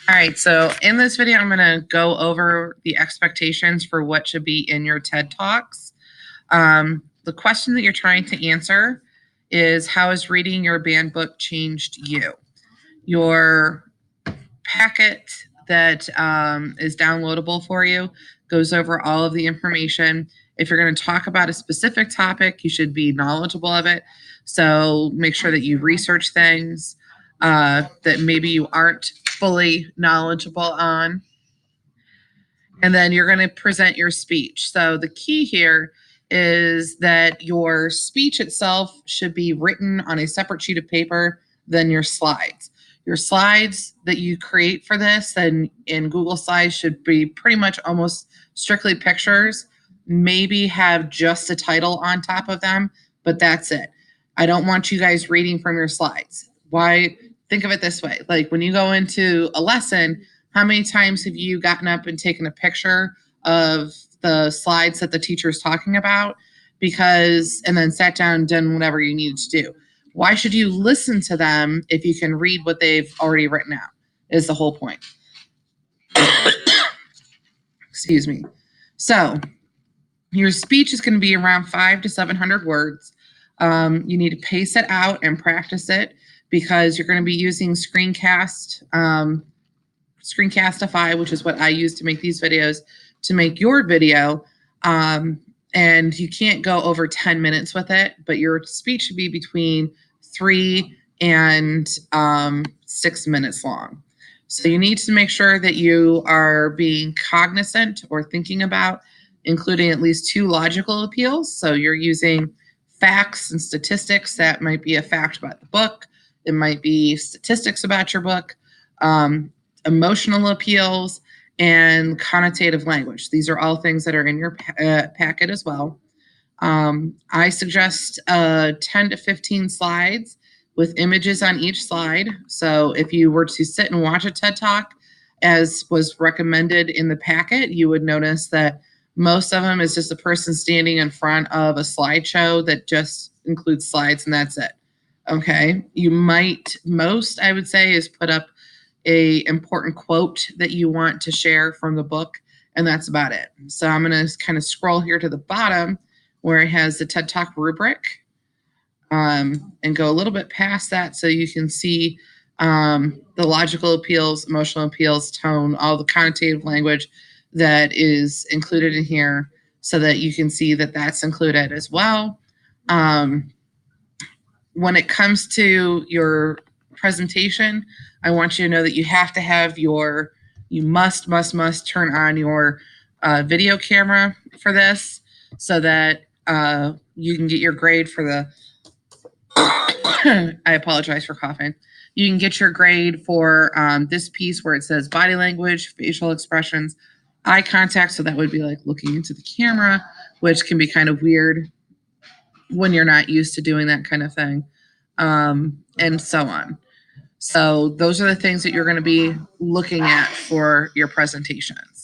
All right, so in this video, I'm going to go over the expectations for what should be in your TED Talks. The question that you're trying to answer is, how has reading your banned book changed you? Your packet that is downloadable for you goes over all of the information. If you're going to talk about a specific topic, you should be knowledgeable of it. So make sure that you research things that maybe you aren't fully knowledgeable on. And then you're going to present your speech. So the key here is that your speech itself should be written on a separate sheet of paper than your slides. Your slides that you create for this and in Google Slides should be pretty much almost strictly pictures, maybe have just a title on top of them, but that's it. I don't want you guys reading from your slides. Why? Think of it this way. Like when you go into a lesson, how many times have you gotten up and taken a picture of the slides that the teacher is talking about and then sat down and done whatever you needed to do? Why should you listen to them if you can read what they've already written out, is the whole point. Excuse me. So your speech is going to be around 500 to 700 words. You need to pace it out and practice it because you're going to be using Screencastify, which is what I use to make these videos, to make your video. And you can't go over 10 minutes with it, but your speech should be between 3 and 6 minutes long. So you need to make sure that you are being cognizant or thinking about including at least 2 logical appeals. So you're using facts and statistics. That might be a fact about the book. It might be statistics about your book. Emotional appeals, and connotative language. These are all things that are in your packet as well. I suggest 10 to 15 slides with images on each slide. So if you were to sit and watch a TED Talk, as was recommended in the packet, you would notice that most of them is just a person standing in front of a slideshow that just includes slides and that's it. Okay, most I would say is put up a important quote that you want to share from the book, and that's about it. So I'm going to kind of scroll here to the bottom where it has the TED Talk rubric, and go a little bit past that so you can see the logical appeals, emotional appeals, tone, all the connotative language that is included in here so that you can see that that's included as well. When it comes to your presentation, I want you to know that you have to have you must turn on your video camera for this so that you can get your grade for the, I apologize for coughing. You can get your grade for this piece where it says body language, facial expressions, eye contact. So that would be like looking into the camera, which can be kind of weird when you're not used to doing that kind of thing, and so on. So those are the things that you're going to be looking at for your presentations.